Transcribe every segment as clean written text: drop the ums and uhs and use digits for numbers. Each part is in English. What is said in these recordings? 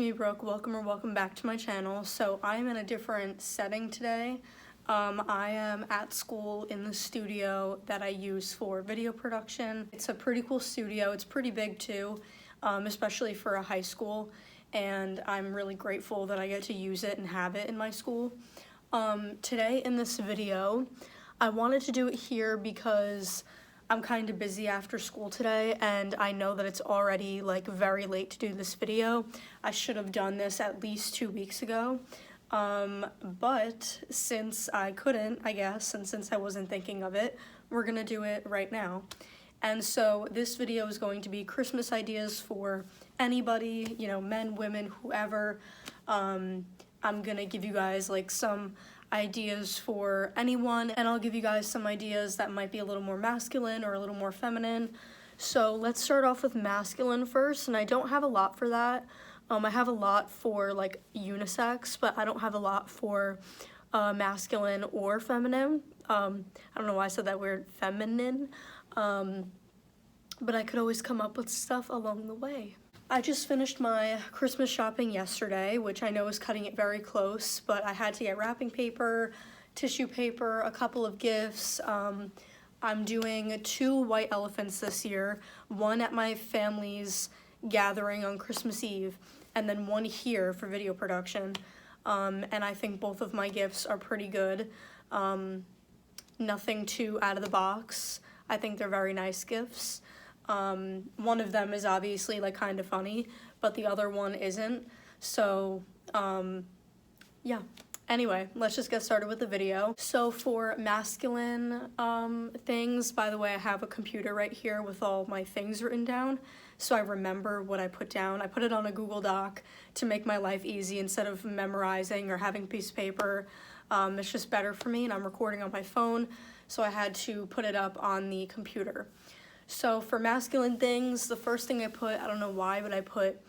me, Brooke. Welcome back to my channel. So I'm in a different setting today. I am at school in the studio that I use for video production. It's a pretty cool studio. It's pretty big too, especially for a high school, and I'm really grateful that I get to use it and have it in my school. Today in this video, I wanted to do it here because I'm kind of busy after school today, and I know that it's already like very late to do this video. I should have done this at least 2 weeks ago, but since I couldn't, I guess, and since I wasn't thinking of it, we're gonna do it right now. And so this video is going to be Christmas ideas for anybody, you know, men, women, whoever. I'm gonna give you guys like some ideas for anyone, and I'll give you guys some ideas that might be a little more masculine or a little more feminine. So let's start off with masculine first, and I don't have a lot for that. I have a lot for like unisex, but I don't have a lot for masculine or feminine. I don't know why I said that weird, feminine, but I could always come up with stuff along the way. I just finished my Christmas shopping yesterday, which I know is cutting it very close, but I had to get wrapping paper, tissue paper, a couple of gifts. I'm doing 2 white elephants this year, one at my family's gathering on Christmas Eve, and then one here for video production. And I think both of my gifts are pretty good. Nothing too out of the box. I think they're very nice gifts. One of them is obviously like kind of funny, but the other one isn't. So, yeah. Anyway, let's just get started with the video. So for masculine things, by the way, I have a computer right here with all my things written down, so I remember what I put down. I put it on a Google Doc to make my life easy instead of memorizing or having a piece of paper. It's just better for me, and I'm recording on my phone, so I had to put it up on the computer. So for masculine things, the first thing I put, I don't know why, but I put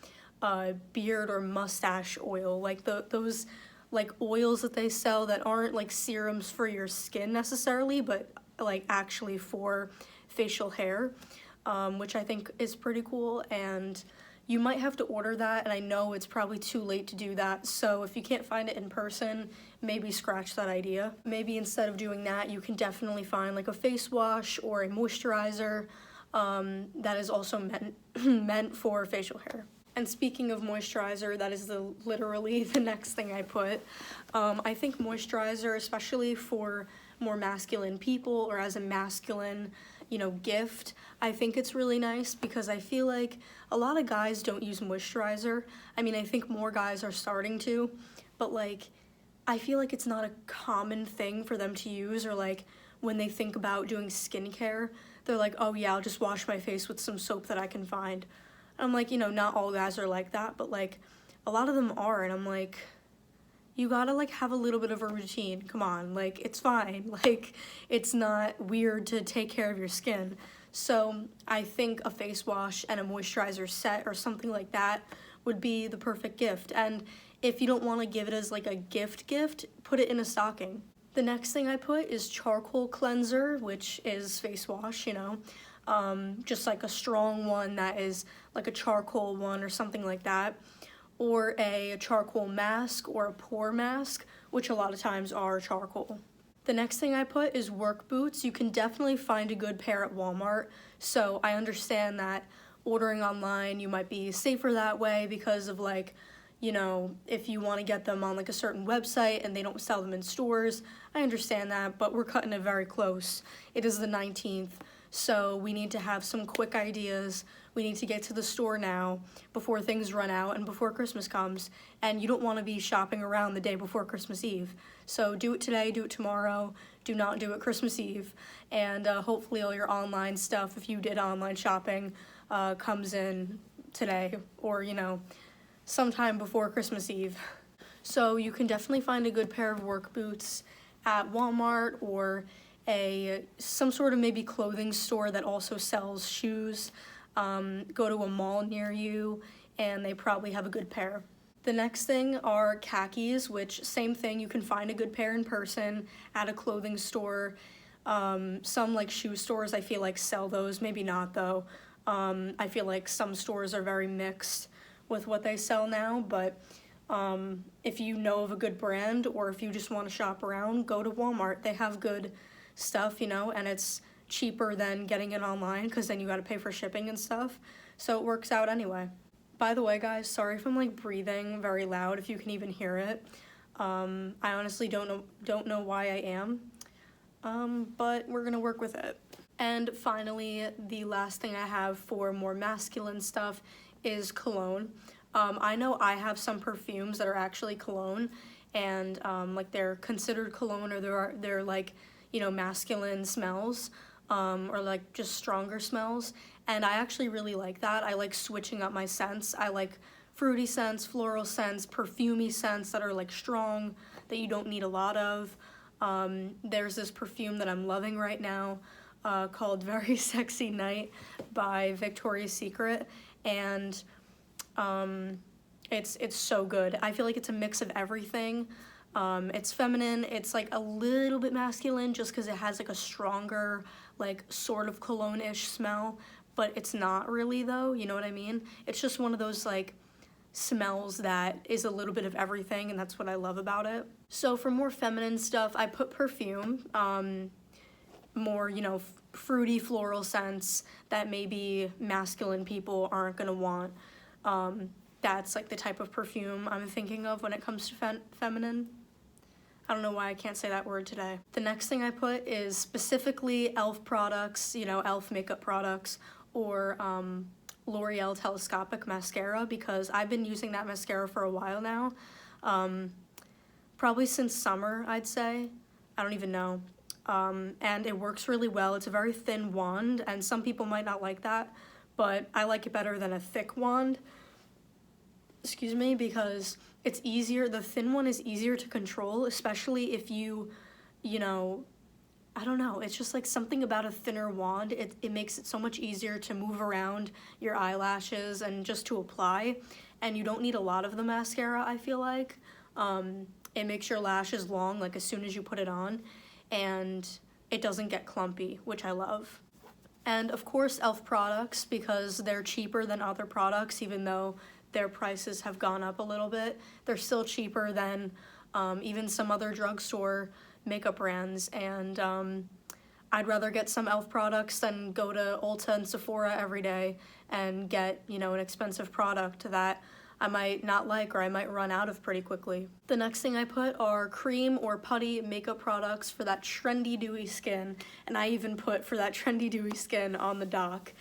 beard or mustache oil, like those like oils that they sell that aren't like serums for your skin necessarily, but like actually for facial hair, which I think is pretty cool. And you might have to order that, and I know it's probably too late to do that, so if you can't find it in person, maybe scratch that idea. Maybe instead of doing that, you can definitely find like a face wash or a moisturizer that is also meant for facial hair. And speaking of moisturizer, that is literally the next thing I put. I think moisturizer, especially for more masculine people or as a masculine, you know, gift, I think it's really nice because I feel like a lot of guys don't use moisturizer. I mean, I think more guys are starting to, but like, I feel like it's not a common thing for them to use, or like when they think about doing skincare, they're like, oh yeah, I'll just wash my face with some soap that I can find. And I'm like, you know, not all guys are like that, but like a lot of them are, and I'm like, you gotta like have a little bit of a routine. Come on, like it's fine. Like it's not weird to take care of your skin. So I think a face wash and a moisturizer set or something like that would be the perfect gift. And if you don't want to give it as like a gift, put it in a stocking. The next thing I put is charcoal cleanser, which is face wash, you know, just like a strong one that is like a charcoal one or something like that, or a charcoal mask or a pore mask, which a lot of times are charcoal. The next thing I put is work boots. You can definitely find a good pair at Walmart, so I understand that ordering online you might be safer that way because of like, you know, if you want to get them on like a certain website and they don't sell them in stores. I understand that, but we're cutting it very close. It is the 19th, so we need to have some quick ideas. We need to get to the store now before things run out and before Christmas comes, and you don't want to be shopping around the day before Christmas Eve. So do it today, do it tomorrow, do not do it Christmas Eve, and hopefully all your online stuff, if you did online shopping, comes in today or, you know, sometime before Christmas Eve. So you can definitely find a good pair of work boots at Walmart or some sort of maybe clothing store that also sells shoes. Go to a mall near you and they probably have a good pair. The next thing are khakis, which same thing, you can find a good pair in person at a clothing store. Some like shoe stores I feel like sell those, maybe not though. I feel like some stores are very mixed with what they sell now, but if you know of a good brand or if you just want to shop around, go to Walmart. They have good stuff, you know, and it's cheaper than getting it online because then you got to pay for shipping and stuff. So it works out anyway. By the way, guys, sorry if I'm like breathing very loud, if you can even hear it. I honestly don't know why I am, but we're gonna work with it. And finally, the last thing I have for more masculine stuff is cologne. I know I have some perfumes that are actually cologne, and like they're considered cologne, or they're like, you know, masculine smells, or like just stronger smells. And I actually really like that. I like switching up my scents. I like fruity scents, floral scents, perfumey scents that are like strong, that you don't need a lot of. There's this perfume that I'm loving right now called Very Sexy Night by Victoria's Secret, and it's so good. I feel like it's a mix of everything. It's feminine, it's like a little bit masculine just because it has like a stronger, like sort of cologne-ish smell, but it's not really though, you know what I mean? It's just one of those like smells that is a little bit of everything, and that's what I love about it. So for more feminine stuff, I put perfume, more, you know, fruity floral scents that maybe masculine people aren't gonna want. That's like the type of perfume I'm thinking of when it comes to feminine. I don't know why I can't say that word today. The next thing I put is specifically e.l.f. products, you know, e.l.f. makeup products, or L'Oreal Telescopic mascara, because I've been using that mascara for a while now. Probably since summer, I'd say. I don't even know. And it works really well. It's a very thin wand, and some people might not like that, but I like it better than a thick wand. Excuse me, because it's easier, the thin one is easier to control, especially if you know, I don't know, it's just like something about a thinner wand. It makes it so much easier to move around your eyelashes and just to apply, and you don't need a lot of the mascara, I feel like. It makes your lashes long like as soon as you put it on, and it doesn't get clumpy, which I love. And of course e.l.f. products, because they're cheaper than other products, even though their prices have gone up a little bit. They're still cheaper than even some other drugstore makeup brands, and I'd rather get some e.l.f. products than go to Ulta and Sephora every day and get, you know, an expensive product that I might not like or I might run out of pretty quickly. The next thing I put are cream or putty makeup products for that trendy dewy skin, and I even put for that trendy dewy skin on the dock.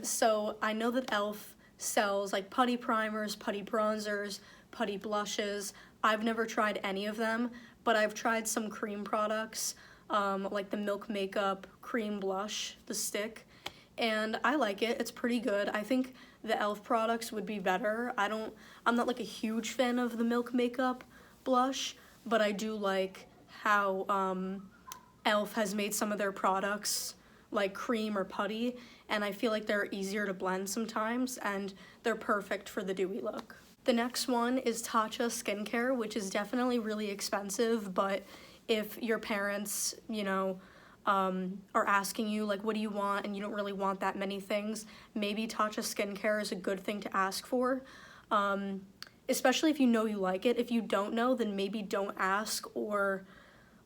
So I know that e.l.f. sells like putty primers, putty bronzers, putty blushes. I've never tried any of them, but I've tried some cream products, like the Milk Makeup cream blush, the stick, and I like it. It's pretty good. I think the e.l.f. products would be better. I'm not like a huge fan of the Milk Makeup blush, but I do like how e.l.f. has made some of their products like cream or putty, and I feel like they're easier to blend sometimes, and they're perfect for the dewy look. The next one is Tatcha skincare, which is definitely really expensive, but if your parents, you know, are asking you like, what do you want, and you don't really want that many things, maybe Tatcha skincare is a good thing to ask for, especially if you know you like it. If you don't know, then maybe don't ask, or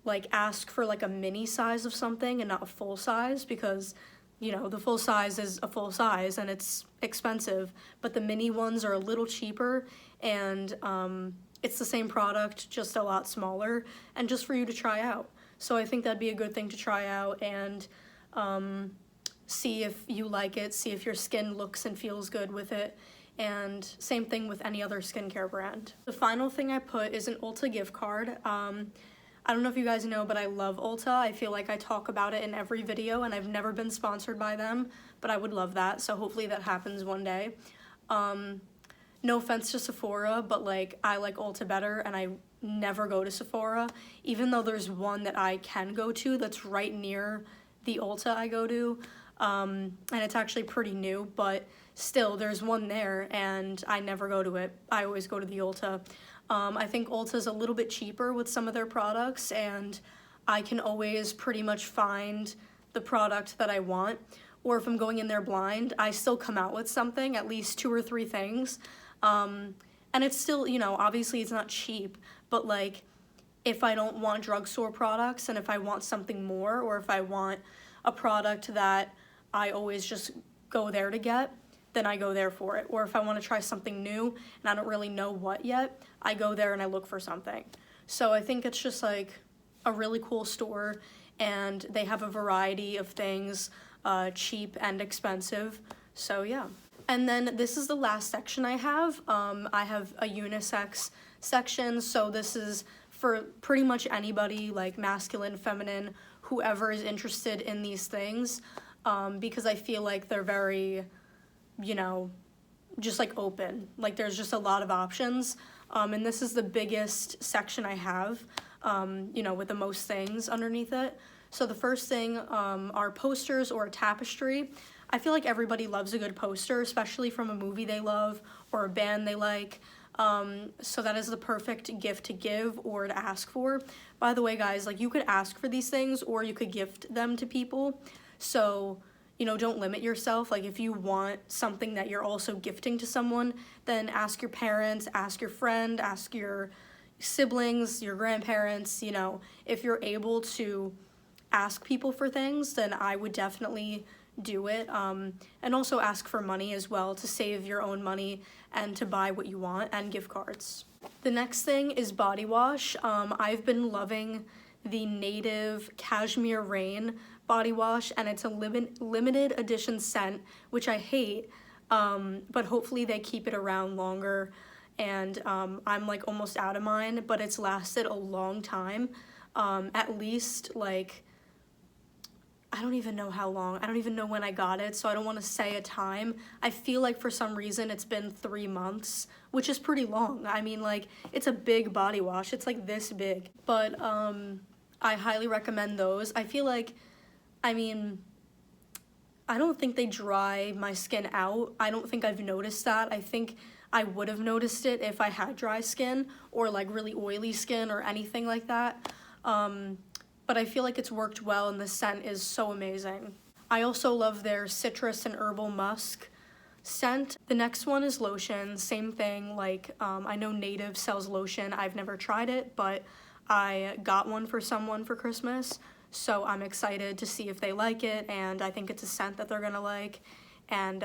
like ask for like a mini size of something and not a full size, because, you know, the full size is a full size and it's expensive, but the mini ones are a little cheaper, and it's the same product, just a lot smaller, and just for you to try out. So I think that'd be a good thing to try out and see if you like it, see if your skin looks and feels good with it, and same thing with any other skincare brand. The final thing I put is an Ulta gift card. I don't know if you guys know, but I love Ulta. I feel like I talk about it in every video, and I've never been sponsored by them, but I would love that, so hopefully that happens one day. No offense to Sephora, but like I like Ulta better, and I never go to Sephora, even though there's one that I can go to that's right near the Ulta I go to, and it's actually pretty new, but still there's one there, and I never go to it. I always go to the Ulta. I think Ulta's a little bit cheaper with some of their products, and I can always pretty much find the product that I want, or if I'm going in there blind, I still come out with something, at least 2 or 3 things. And it's still, you know, obviously it's not cheap, but like if I don't want drugstore products and if I want something more, or if I want a product that I always just go there to get, then I go there for it. Or if I want to try something new and I don't really know what yet, I go there and I look for something. So I think it's just like a really cool store, and they have a variety of things, cheap and expensive. So yeah. And then this is the last section I have. I have a unisex section, so this is for pretty much anybody, like masculine, feminine, whoever is interested in these things, because I feel like they're very, you know, just like open. Like there's just a lot of options, and this is the biggest section I have, you know, with the most things underneath it. So the first thing are posters or a tapestry. I feel like everybody loves a good poster, especially from a movie they love or a band they like. So that is the perfect gift to give or to ask for. By the way, guys, like you could ask for these things or you could gift them to people. So, you know, don't limit yourself. Like if you want something that you're also gifting to someone, then ask your parents, ask your friend, ask your siblings, your grandparents. You know, if you're able to ask people for things, then I would definitely do it, and also ask for money as well to save your own money and to buy what you want, and gift cards. The next thing is body wash. I've been loving the Native Cashmere Rain body wash, and it's a limited edition scent, which I hate, but hopefully they keep it around longer, and I'm like almost out of mine, but it's lasted a long time, at least like I don't even know how long. I don't even know when I got it, so I don't want to say a time. I feel like for some reason it's been 3 months, which is pretty long. I mean, like, it's a big body wash. It's like this big. But I highly recommend those. I feel like, I mean, I don't think they dry my skin out. I don't think I've noticed that. I think I would have noticed it if I had dry skin or like really oily skin or anything like that. But I feel like it's worked well and the scent is so amazing. I also love their citrus and herbal musk scent. The next one is lotion, same thing, like I know Native sells lotion. I've never tried it, but I got one for someone for Christmas, so I'm excited to see if they like it, and I think it's a scent that they're gonna like, and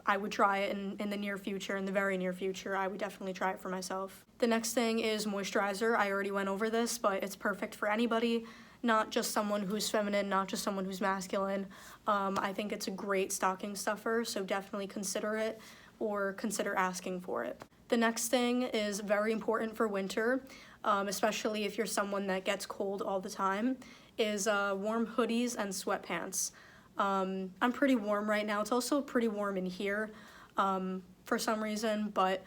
I would try it in the near future, in the very near future. I would definitely try it for myself. The next thing is moisturizer. I already went over this, but it's perfect for anybody, not just someone who's feminine, not just someone who's masculine. I think it's a great stocking stuffer, so definitely consider it or consider asking for it. The next thing is very important for winter, especially if you're someone that gets cold all the time, is warm hoodies and sweatpants. I'm pretty warm right now. It's also pretty warm in here for some reason, but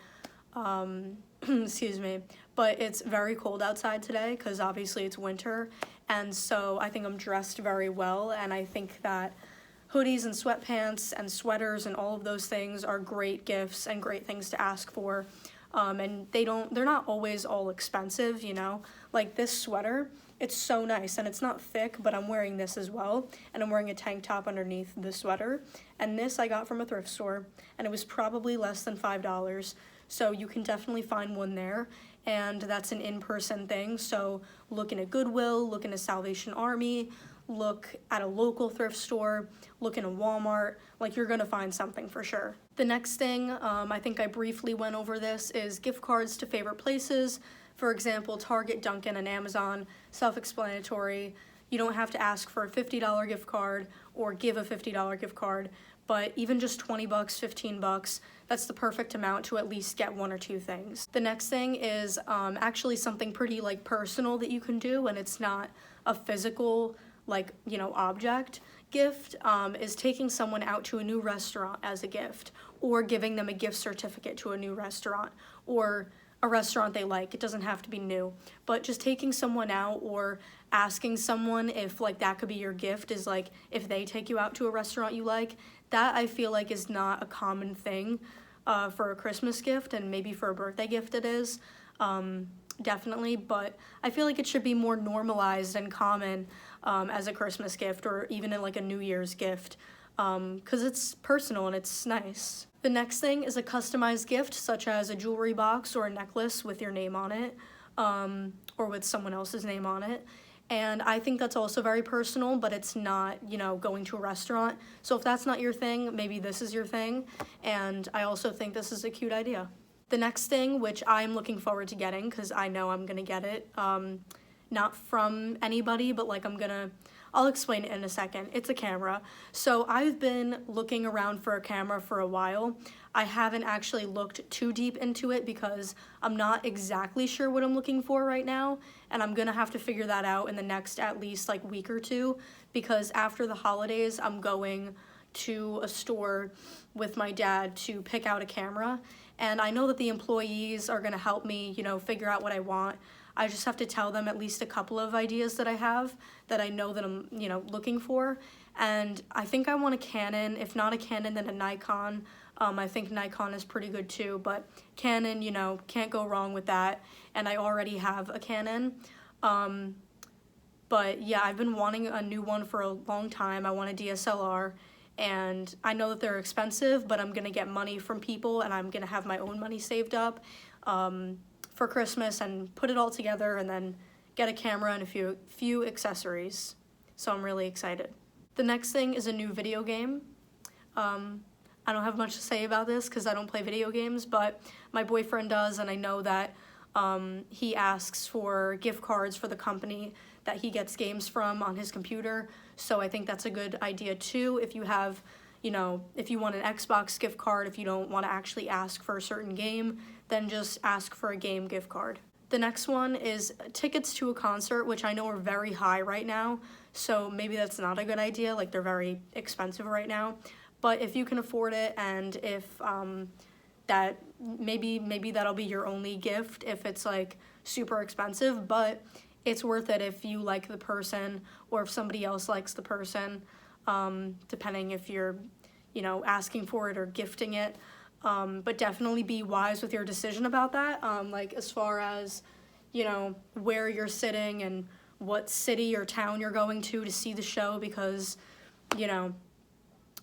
excuse me, but it's very cold outside today because obviously it's winter, and so I think I'm dressed very well, and I think that hoodies and sweatpants and sweaters and all of those things are great gifts and great things to ask for, and they're not always all expensive, you know, like this sweater. It's so nice, and it's not thick, but I'm wearing this as well, and I'm wearing a tank top underneath the sweater, and this I got from a thrift store, and it was probably less than $5, so you can definitely find one there, and that's an in-person thing, so look in a Goodwill, look in a Salvation Army, look at a local thrift store, look in a Walmart, like you're gonna find something for sure. The next thing, I think I briefly went over this, is gift cards to favorite places. For example, Target, Dunkin', and Amazon, self-explanatory. You don't have to ask for a $50 gift card or give a $50 gift card, but even just 20 bucks, 15 bucks, that's the perfect amount to at least get one or two things. The next thing is actually something pretty like personal that you can do, and it's not a physical, like, you know, object gift, is taking someone out to a new restaurant as a gift, or giving them a gift certificate to a new restaurant, or a restaurant they like. It doesn't have to be new, but just taking someone out or asking someone if like that could be your gift, is like if they take you out to a restaurant you like, that I feel like is not a common thing for a Christmas gift, and maybe for a birthday gift it is, definitely, but I feel like it should be more normalized and common as a Christmas gift, or even in like a New Year's gift, because it's personal and it's nice. The next thing is a customized gift, such as a jewelry box or a necklace with your name on it, or with someone else's name on it. And I think that's also very personal, but it's not, you know, going to a restaurant. So if that's not your thing, maybe this is your thing. And I also think this is a cute idea. The next thing, which I'm looking forward to getting, because I know I'm gonna get it, not from anybody, but like I'll explain it in a second. It's a camera. So I've been looking around for a camera for a while. I haven't actually looked too deep into it because I'm not exactly sure what I'm looking for right now, and I'm gonna have to figure that out in the next at least like week or two, because after the holidays I'm going to a store with my dad to pick out a camera, and I know that the employees are gonna help me, you know, figure out what I want. I just have to tell them at least a couple of ideas that I have that I know that I'm, you know, looking for. And I think I want a Canon. If not a Canon, then a Nikon. I think Nikon is pretty good too, but Canon, you know, can't go wrong with that. And I already have a Canon. But yeah, I've been wanting a new one for a long time. I want a DSLR. And I know that they're expensive, but I'm gonna get money from people and I'm gonna have my own money saved up for Christmas and put it all together and then get a camera and a few accessories. So I'm really excited. The next thing is a new video game. I don't have much to say about this because I don't play video games, but my boyfriend does, and I know that he asks for gift cards for the company that he gets games from on his computer. So I think that's a good idea too. If you have, you know, if you want an Xbox gift card, if you don't want to actually ask for a certain game, then just ask for a game gift card. The next one is tickets to a concert, which I know are very high right now, so maybe that's not a good idea, like they're very expensive right now. But if you can afford it, and if that maybe that'll be your only gift if it's like super expensive, but it's worth it if you like the person or if somebody else likes the person, depending if you're, you know, asking for it or gifting it. But definitely be wise with your decision about that, like as far as, you know, where you're sitting and what city or town you're going to see the show, because, you know,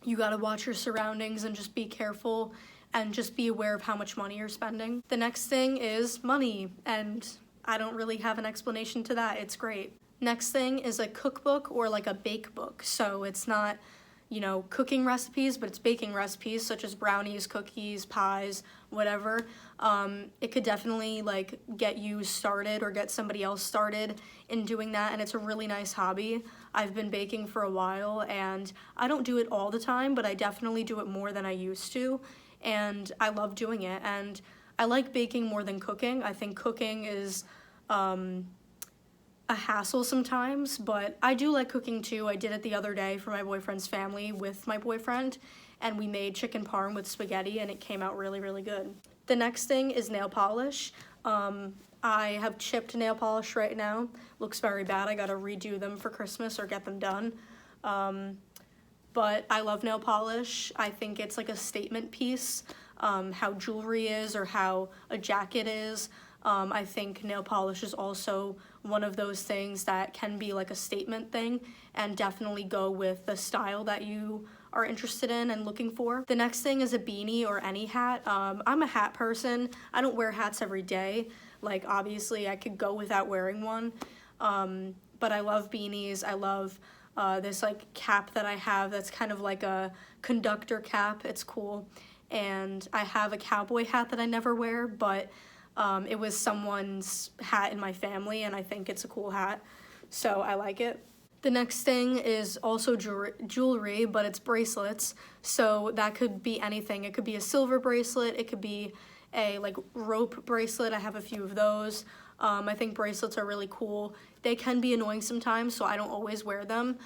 you gotta watch your surroundings and just be careful and just be aware of how much money you're spending. The next thing is money, and I don't really have an explanation to that. It's great. Next thing is a cookbook or like a bake book. So it's not, you know, cooking recipes, but it's baking recipes such as brownies, cookies, pies, whatever. It could definitely like get you started or get somebody else started in doing that, and it's a really nice hobby. I've been baking for a while, and I don't do it all the time, but I definitely do it more than I used to, and I love doing it. And I like baking more than cooking. I think cooking is a hassle sometimes, but I do like cooking too. I did it the other day for my boyfriend's family with my boyfriend, and we made chicken parm with spaghetti, and it came out really, really good. The next thing is nail polish. I have chipped nail polish right now. Looks very bad. I gotta redo them for Christmas or get them done. But I love nail polish. I think it's like a statement piece, how jewelry is or how a jacket is. I think nail polish is also one of those things that can be like a statement thing and definitely go with the style that you are interested in and looking for. The next thing is a beanie or any hat. I'm a hat person. I don't wear hats every day. Like obviously I could go without wearing one, but I love beanies. I love this like cap that I have that's kind of like a conductor cap. It's cool. And I have a cowboy hat that I never wear, but it was someone's hat in my family, and I think it's a cool hat, so I like it. The next thing is also jewelry, but it's bracelets, so that could be anything. It could be a silver bracelet, it could be a like rope bracelet. I have a few of those. I think bracelets are really cool. They can be annoying sometimes, so I don't always wear them.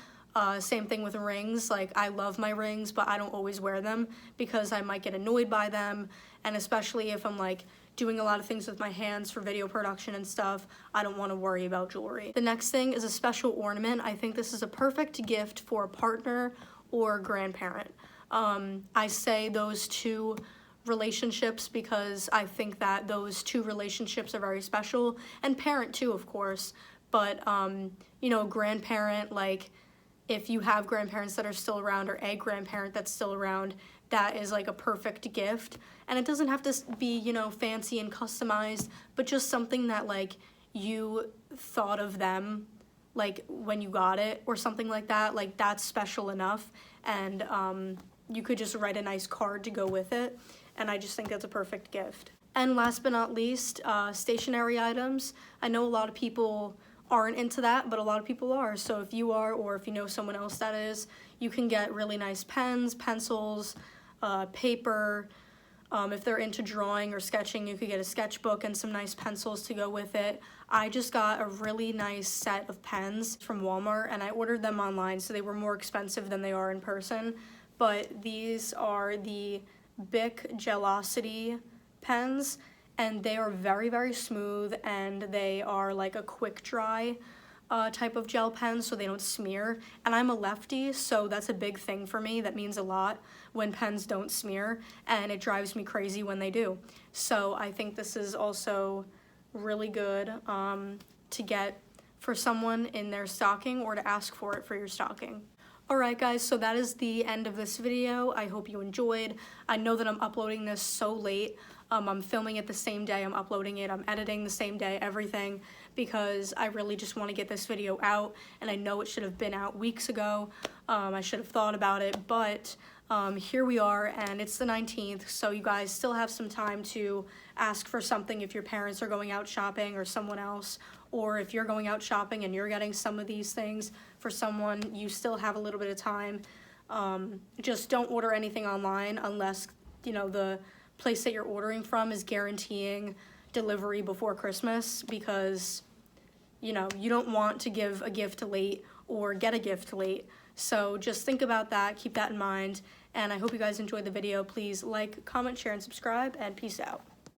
Same thing with rings. Like I love my rings, but I don't always wear them because I might get annoyed by them, and especially if I'm like doing a lot of things with my hands for video production and stuff, I don't want to worry about jewelry. The next thing is a special ornament. I think this is a perfect gift for a partner or grandparent. I say those two relationships because I think that those two relationships are very special, and parent too, of course, but you know, grandparent, like if you have grandparents that are still around or a grandparent that's still around, that is like a perfect gift. And it doesn't have to be, you know, fancy and customized, but just something that like you thought of them like when you got it or something like that. Like that's special enough, and you could just write a nice card to go with it, and I just think that's a perfect gift. And last but not least, stationery items. I know a lot of people aren't into that, but a lot of people are. So if you are, or if you know someone else that is, you can get really nice pens, pencils, paper. If they're into drawing or sketching, you could get a sketchbook and some nice pencils to go with it. I just got a really nice set of pens from Walmart, and I ordered them online, so they were more expensive than they are in person. But these are the Bic Gelocity pens, and they are very, very smooth, and they are like a quick dry type of gel pen, so they don't smear. And I'm a lefty, so that's a big thing for me. That means a lot when pens don't smear, and it drives me crazy when they do. So I think this is also really good to get for someone in their stocking, or to ask for it for your stocking. Alright guys, so that is the end of this video. I hope you enjoyed. I know that I'm uploading this so late. I'm filming it the same day I'm uploading it. I'm editing the same day, everything, because I really just want to get this video out, and I know it should have been out weeks ago. I should have thought about it, but here we are, and it's the 19th, so you guys still have some time to ask for something if your parents are going out shopping, or someone else, or if you're going out shopping and you're getting some of these things for someone, you still have a little bit of time. Just don't order anything online unless, you know, the place that you're ordering from is guaranteeing delivery before Christmas, because, you know, you don't want to give a gift late or get a gift late. So just think about that, keep that in mind, and I hope you guys enjoyed the video. Please like, comment, share, and subscribe, and peace out.